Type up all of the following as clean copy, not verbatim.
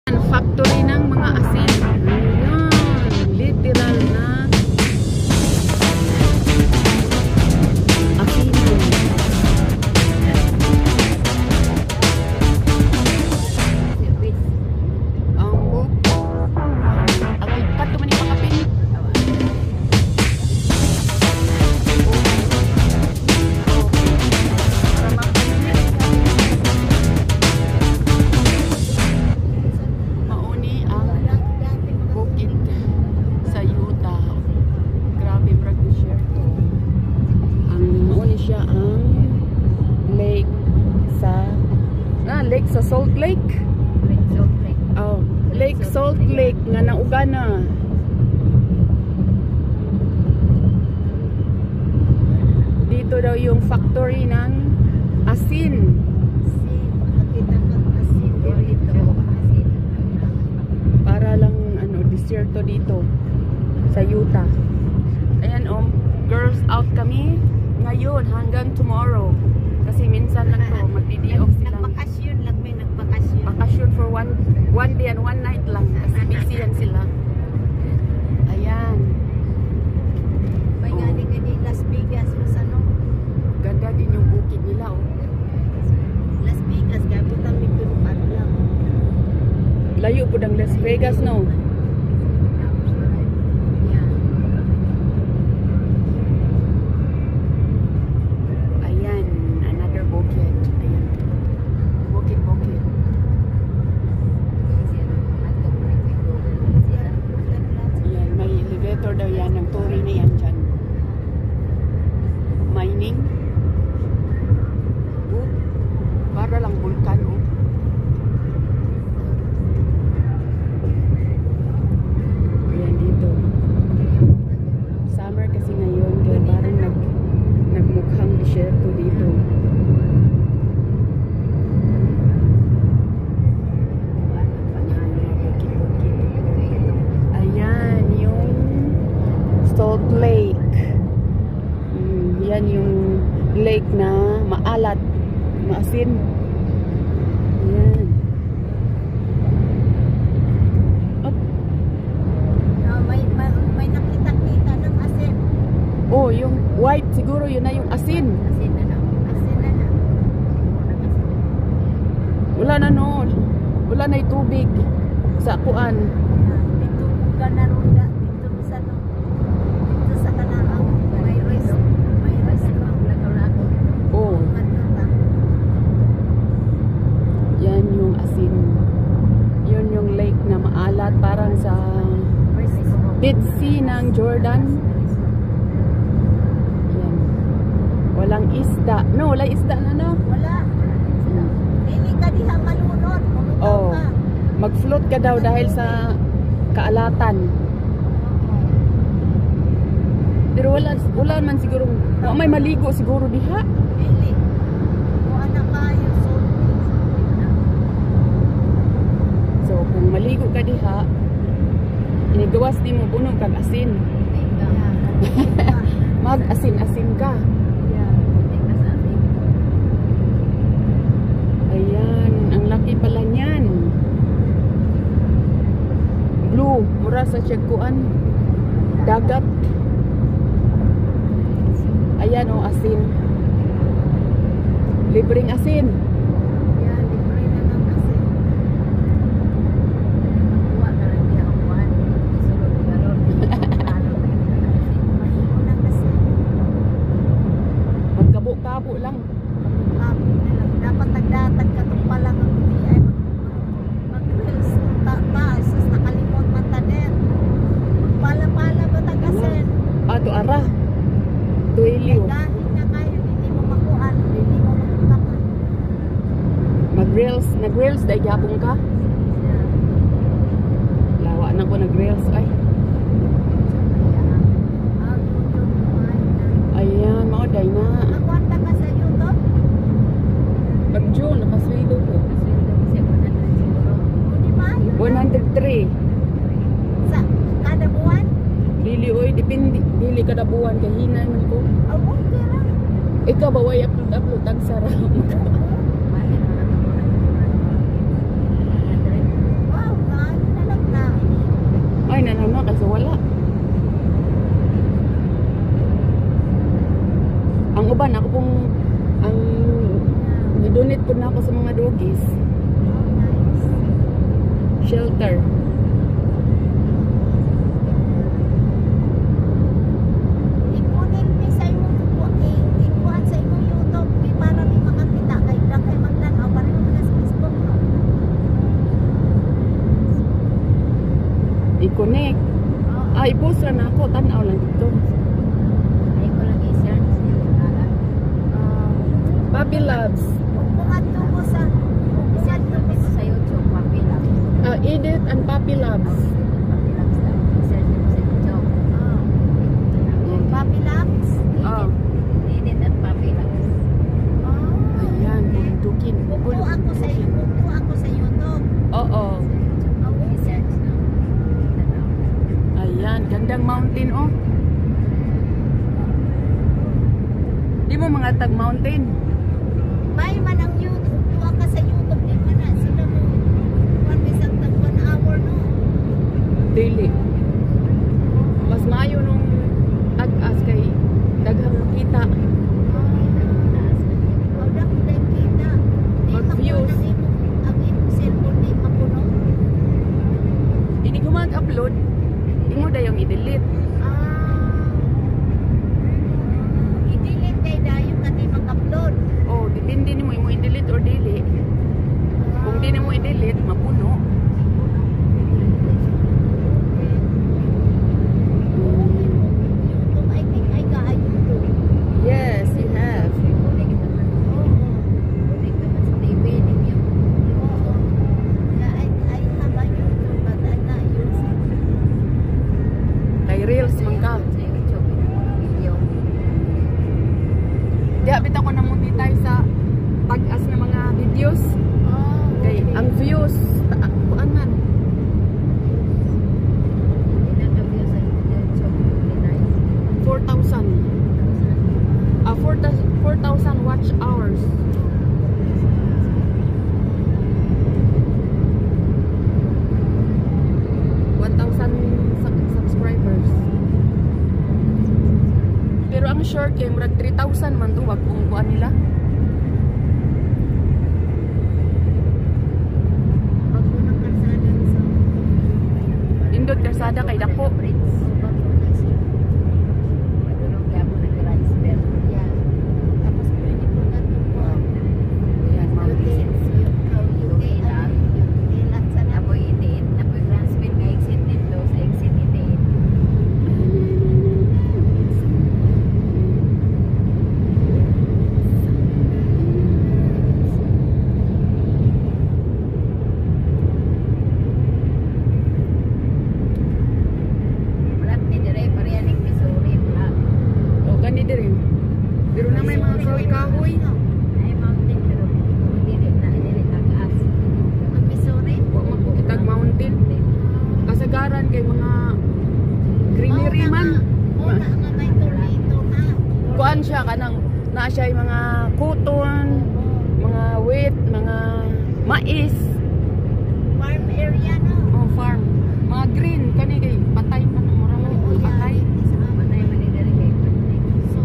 Factory ng mga asin. Ayan, literal na asin. Ang kato man yung makapin. Lake sa Salt Lake. Oh, Lake Salt Lake nga naugana. Dito daw yung factory ng asin. Para lang ano, desierto dito sa Utah. Ayan girls out kami ngayon hanggang tomorrow. Kasi minsan lang to, magdi-day off sila. Nagbakasyon lang, may nagbakasyon. Bakasyon for one day and one night lang. Kasi busy yan sila. Ayan. May gani Las Vegas, ano? Ganda din yung bukid nila, oh. Las Vegas, gabutan may pinupat lang. Layo po ng Las Vegas, no? Mining. Para lang vulkan, oh. Ayan dito. Summer kasi ngayon, kaya parang nagmukhang desierto dito. Ayan yung Salt Lake. Yan yung lake na maalat, maasin. Yan. May nakita-kita ng asin. Oh, yung white siguro yun na yung asin. Asin na lang. Asin na lang. Wala na no. Wala na yung tubig sa kuan. Dito ka na ronda. Dito sa no. Dito sa kanang may restaurant. Oh. Yan yung asin. Yun yung lake na maalat parang sa Dead Sea ng Jordan. Yan. Walang isda. No, wala isda na no? Wala. Hindi ka diha malunod. Oh. Mag-float ka daw dahil sa kaalatan. Pero wala man siguro. May maligo siguro diha. Dili. Kung anak kayo, so kung maligo ka diha, inigawas di mo puno kag asin. Mag-asin-asin ka. Ayan, ang laki pala niyan. Blue, mura sa tiyagkuan. Dagat. Ayan o, asin. Libreng asin. yan, libre na ng asin. Kuha ka lang diha ang kuhan. Isulod ka ron. Unang asin. Magkabo-kabo lang. Kapo na lang. Dapat nagdatag ka itong palang ang hindi ay mag-grills. Taas, nakalimot man tanet. Magpala-pala ba tag-asin? Ato ara. Tuilyo. Kahit na kayo, hindi mo makuhaan, hindi mo makukapan. Nag-grills dahil gapong ka. Lawa na ko nag-grills ay. Ayan, mauday na. Nakwanta ka sa YouTube? Pag-June, nakaswido ko. Hindi mayo. 103. Sa kada buwan? Dili oy, depende. Dili kada buwan kay hinay man ko. Okay lang. Ikaw ba way upload tag sarap. Wow, na naman kasi wala. Ang uban, ako pong ang i-donate po na ako sa mga doggies. Shelter. Ikunin mi sa imong ikuan sa imong YouTube di para mi makakita kay daghay magtanaw para mo sa Facebook no. I-connect. I-post na ako. Tanaw lang dito. Ay ko lang i-search yung ngalan. Puppy Loves. Kung adto ko sa i-search ko sa YouTube Puppy Loves. Edith and Puppy Loves. Puppy Loves lang. I-search ko sa YouTube. Puppy Loves. Edith at Puppy Loves. Ayan, buntukin. Buko ako sa YouTube. Oo. I-search na. Ayan, gandang mountain oh. Di mo mga tag mountain. May man ang YouTube. Tuwa ka sa YouTube. Di man na. Sila mo. One bisang tag 1 hour no. Daily. Mas maayo nung tag-as kay daghang makita. Audak din kita. Di Mag mapuno views. ang imong cellphone. Di mapuno. Hindi ko mag-upload. Di mo da yung i-delete. I-delete kay dayo ka di mag-upload. Oh, depende ni mo i-delete or dili. Kung di mo i-delete, mapuno. YouTube, I think I got a YouTube. Yes, you have. Connect naman. Connect naman sa TV ninyo. Yeah, I have a YouTube but I'm not using. Kay Reels man ka. Sa YouTube, video. Di abit ako na monetize sa tag-as na mga videos. Kay ang views, kuan man. Pinaka-view sa YouTube. 4,000. 4,000 watch hours. 1,000 subscribers. Pero ang short kay murag 3,000 man tuwag kung kuan nila. Pag unang kalsada sa Indot karsada kay dako. Pero na may mga kahoy-kahoy. Ay, mountain pero hindi na tagas. Ang Missouri. Wa magkitag mountain. Kasagaran kay mga greenery man. Oo nga may tornado na. Kuan siya kanang naa siya yung mga cotton, mga wheat, mga mais, Farm area no. oh farm, mga green kani kay patay man ang mura man Oo, patay. Patay man ni diri kay patay. So,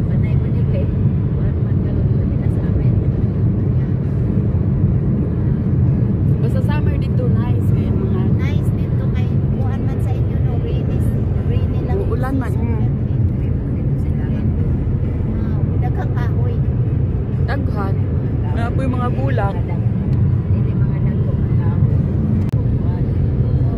patay man ni kay man kalong na sa amin. Basta summer dito nice kay mga Nice dito kay kuan man sa inyo no rainy lang. Uulan man, Daghang kahoy. daghan. Na po yung mga bulak. Hindi mga dagko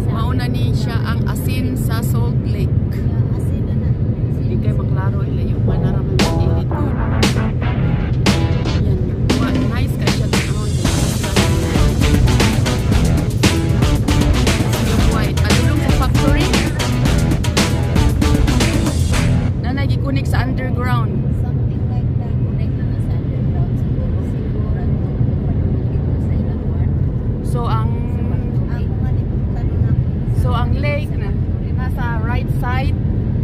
Mauna ni siya ang asin sa Salt Lake. Asin na. Hindi kayo maklaro ila yung manaraman ng gilid doon. Yan. Nice kayo siya doon. Yung white. Adulong sa factory. Na nagikunik sa underground. Something like that. Connect na sa underground siguro. Siguro dito sa ilang part. So ang Ako nga ni tanong na lake na nasa right side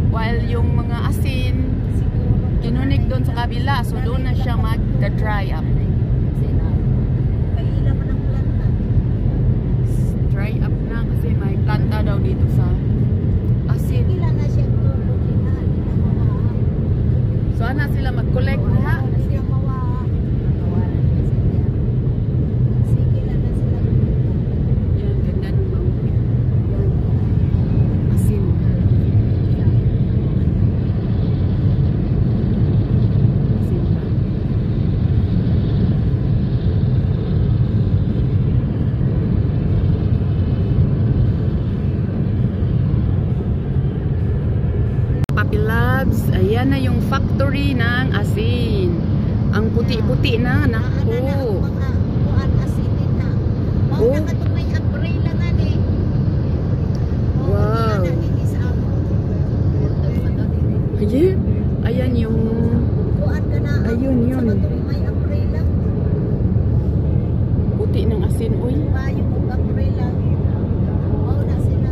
while yung mga asin kinunik doon sa kabila. So doon na siya mag-dry up. Kahila pa ng planta. Dry up na kasi may planta daw factory ng asin. Ang puti-puti na, Ana na naku. ang mga kuan asinin na. Mao Oh. na katong may umbrella nga ni. Wow. Ayan, ayan yung Kuan ka na. Ayun, yun. Sa katong may umbrella. puti ng asin. Uy, Bayo og umbrella. Mao na sila.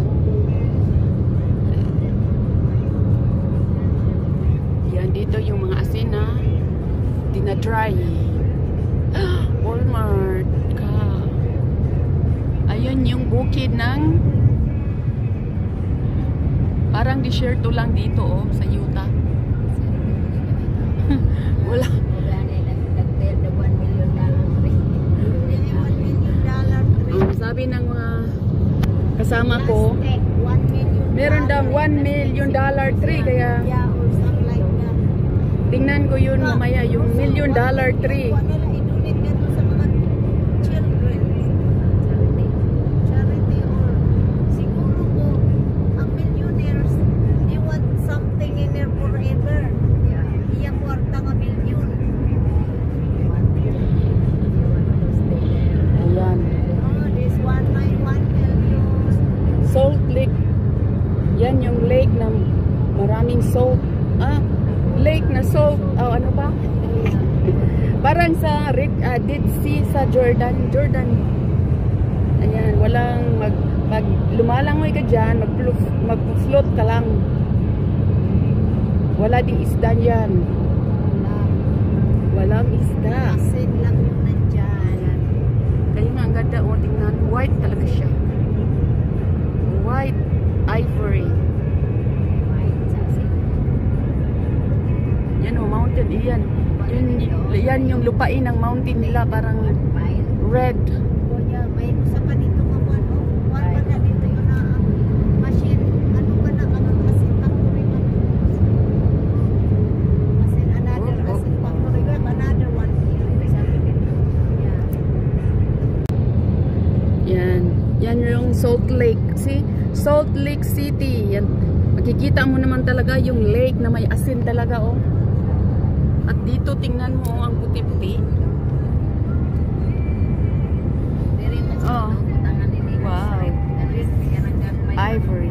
yan dito yung mga asin na dinadry. Walmart ka. Ayan yung bukid ng parang desierto lang dito oh, sa Utah. Wala. Sabi ng mga kasama ko, meron daw $1 million tree, kaya tingnan ko yun mamaya, yung $1 million tree. Ayan. Salt Lake. Yan yung lake na maraming salt. Lake na salt. Oh, ano ba? Parang sa Dead Sea sa Jordan. Ayan, walang lumalangoy ka dyan, mag-float ka lang. Wala ding isda yan. Walang isda. Asin lang yung nandyan. Kaya nga ang ganda, oh, tingnan. White talaga siya. White ivory. Yan o, mountain. Yan yung lupain ng mountain nila. Parang red. Kuya, may isa pa dito nga man, oh. Kuwan pa na dito yun na machine. Ano ba na ang asin factory man? Asin, another Oh, oh. asin factory. We have another one here. Sabi dito. Yeah. Yan yung Salt Lake. See? Salt Lake City. Yan. Makikita mo naman talaga yung lake na may asin talaga, oh. At dito tingnan mo ang puti-puti. Oh. Wow. Ivory.